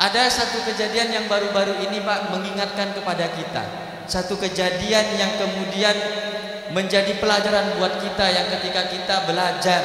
Ada satu kejadian yang baru-baru ini Pak mengingatkan kepada kita. Satu kejadian yang kemudian menjadi pelajaran buat kita, yang ketika kita belajar,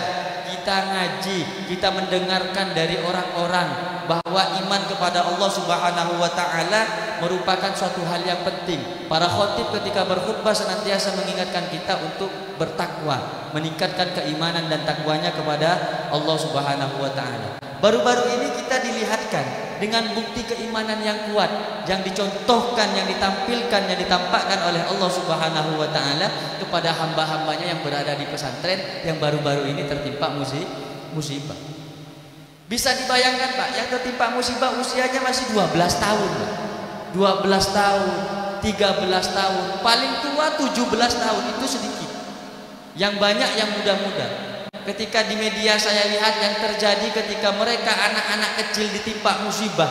kita ngaji, kita mendengarkan dari orang-orang bahwa iman kepada Allah Subhanahu wa taala merupakan suatu hal yang penting. Para khatib ketika berkhutbah senantiasa mengingatkan kita untuk bertakwa, meningkatkan keimanan dan takwanya kepada Allah Subhanahu wa taala. Baru-baru ini kita dilihatkan dengan bukti keimanan yang kuat yang dicontohkan, yang ditampilkan, yang ditampakkan oleh Allah Subhanahu wa taala kepada hamba-hambanya yang berada di pesantren yang baru-baru ini tertimpa musibah. Bisa dibayangkan Pak, yang tertimpa musibah usianya masih 12 tahun Pak. 12 tahun, 13 tahun, paling tua 17 tahun, itu sedikit. Yang banyak yang muda-muda. Ketika di media saya lihat yang terjadi ketika mereka anak-anak kecil ditimpa musibah,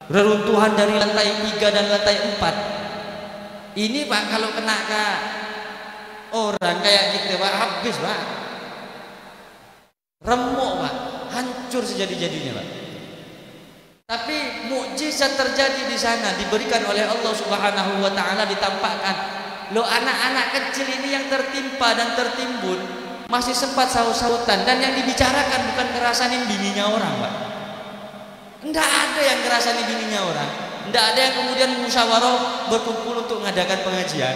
reruntuhan dari lantai 3 dan lantai 4. Ini Pak, kalau kena ke orang kayak gitu Pak, habis Pak, remuk Pak, hancur sejadi-jadinya Pak. Tapi mukjizat terjadi di sana, diberikan oleh Allah Subhanahu wa taala, ditampakkan. Loh, anak-anak kecil ini yang tertimpa dan tertimbun masih sempat saut-sautan, dan yang dibicarakan bukan ngerasain bininya orang Pak. Enggak ada yang ngerasain bininya orang. Enggak ada yang kemudian musyawarah berkumpul untuk mengadakan pengajian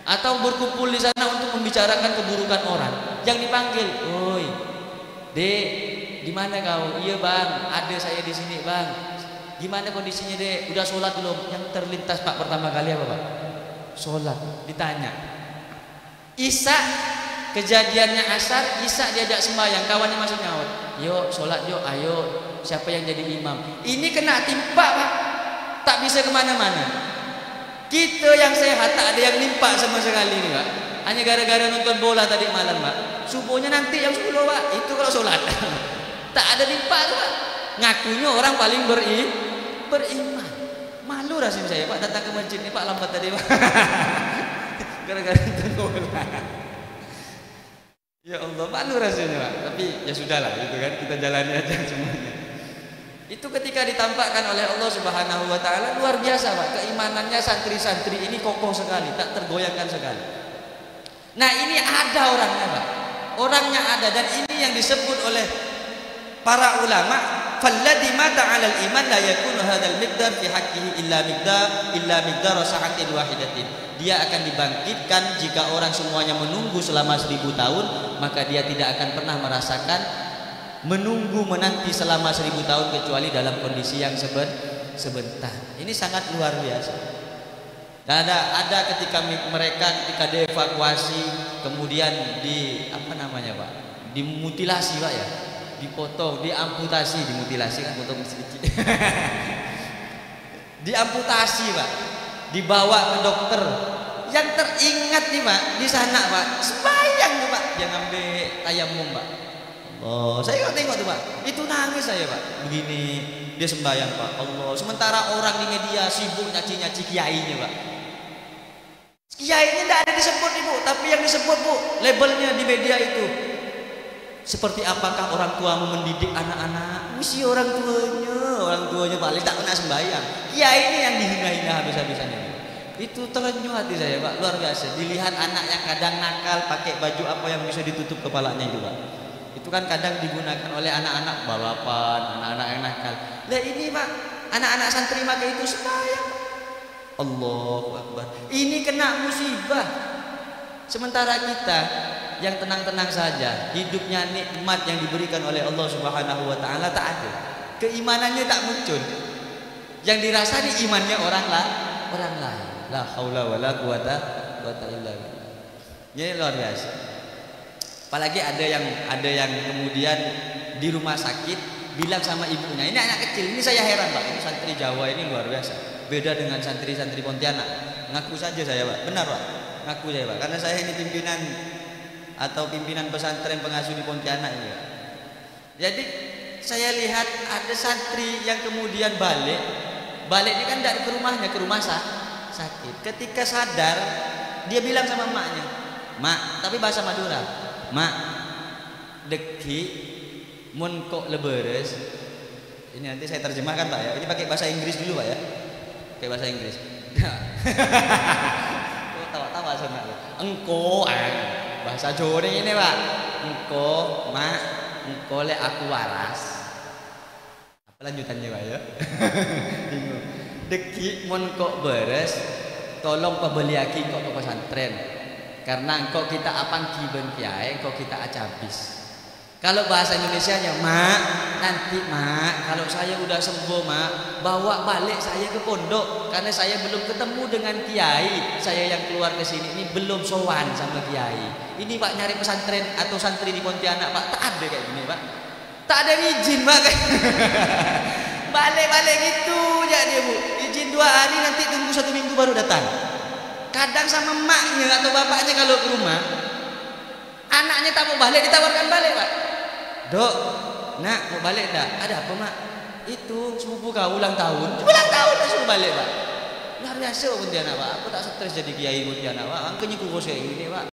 atau berkumpul di sana untuk membicarakan keburukan orang. Yang dipanggil, "Oi, Dek, di mana kau?" "Iya Bang, ada saya di sini Bang." "Gimana kondisinya Dek? Udah sholat belum?" Yang terlintas Pak pertama kali apa Pak? Sholat. Ditanya Isya, kejadiannya asar, Isya diajak sembahyang, kawannya masih nyaut, "Yuk sholat yuk, ayo, siapa yang jadi imam?" Ini kena timpa Pak, tak bisa kemana-mana. Kita yang sehat tak ada yang nimpa sama sekali nih Pak. Hanya gara-gara nonton bola tadi malam Pak, subuhnya nanti jam 10 Pak, itu kalau sholat. Tak ada timpa tuh Pak. Ngakunya orang paling beriman. Malu rasanya saya Pak datang ke masjid nih Pak, lambat tadi Pak. Gara-gara nonton bola. Ya Allah, malu rasanya Pak. Tapi ya sudahlah, gitu kan, kita jalani aja semuanya. Itu ketika ditampakkan oleh Allah Subhanahu wa taala, luar biasa Pak. Keimanannya santri-santri ini kokoh sekali, tak tergoyahkan sekali. Nah, ini ada orangnya Pak. Orangnya ada, dan ini yang disebut oleh para ulama, falladzi mata 'alal iman la yakunu hadzal miqdar fi haqqihi illa miqdar sa'atin wahidatin. Dia akan dibangkitkan jika orang semuanya menunggu selama 1000 tahun, maka dia tidak akan pernah merasakan menunggu menanti selama 1000 tahun kecuali dalam kondisi yang sebentar. Ini sangat luar biasa. Dan ada ketika mereka ketika dievakuasi, kemudian dimutilasi Pak ya, dipotong, diamputasi, dimutilasi kan potong sedikit. Diamputasi Pak, dibawa ke dokter. Yang teringat nih Pak, di sana Pak, sembahyang tuh Pak, dia ngambil tayamum Pak. Oh, saya tengok tuh Pak, itu nangis saya Pak. Begini, dia sembahyang Pak. Allah, sementara orang di media sibuk nyaci-nyaci kiainya Pak. Kiainya tidak ada disebut Ibu, tapi yang disebut Bu, labelnya di media itu. Seperti apakah orang tua mendidik anak-anak? Mesti orang tuanya paling tak pernah sembahyang. Kiai ini yang dihina-hina habis-habisan. Itu terenyuh hati saya Pak, luar biasa. Dilihat anak yang kadang nakal pakai baju apa yang bisa ditutup kepalanya itu Pak. Itu kan kadang digunakan oleh anak-anak balapan, anak-anak yang nakal. Lah ini Pak, anak-anak santri pakai itu sembahyang. Allahu Akbar. Ini kena musibah. Sementara kita yang tenang-tenang saja, hidupnya nikmat yang diberikan oleh Allah Subhanahu wa taala tak ada. Keimanannya tak muncul. Yang dirasani imannya orang lain. La haula wala quwata illa billah. Ini luar biasa. Apalagi ada yang kemudian di rumah sakit bilang sama ibunya, ini anak kecil, ini saya heran Pak, ini santri Jawa ini luar biasa. Beda dengan santri-santri Pontianak. Ngaku saja saya Pak, benar Pak. Ngaku saya Pak, karena saya ini pimpinan pesantren pengasuh di Pontianak ini Pak. Jadi saya lihat ada santri yang kemudian balik ini kan dari ke rumahnya, ke rumah sakit. Ketika sadar, dia bilang sama emaknya, "Mak," tapi bahasa Madura, "Mak, deki mun kok leberes Ini nanti saya terjemahkan Pak ya. Ini pakai bahasa Inggris dulu Pak ya. Pakai bahasa Inggris. Tawa-tawa sana. Engko bahasa Jawa ini Pak. Engko mak, engko lek aku waras. Apa lanjutannya Pak ya? Bingung. Deki mon kok beres, tolong pebeliaki kok ke pesantren. Karena engkau kita apang kiben kiai, engkau kita acabis. Kalau bahasa Indonesianya, mak, nanti mak, kalau saya udah sembuh mak, bawa balik saya ke pondok, karena saya belum ketemu dengan kiai. Saya yang keluar ke sini ini belum sowan sama kiai. Ini Pak nyari pesantren atau santri di Pontianak Pak, tak ada kayak gini Pak, tak ada izin Pak. Balik-balik gitu jadi Bu, izin 2 hari nanti tunggu 1 minggu baru datang. Kadang sama emaknya atau bapaknya kalau ke rumah, anaknya tak mau balik ditawarkan balik Pak. Dok, nak mau balik dah? Ada apa mak? Itu sepupu kau ulang tahun. Ulang tahun dah suruh balik Pak. Luar biasa Pontianak Pak. Aku tak stres jadi kiai Pontianak Pak. Angkanya kurus kayak gini Pak.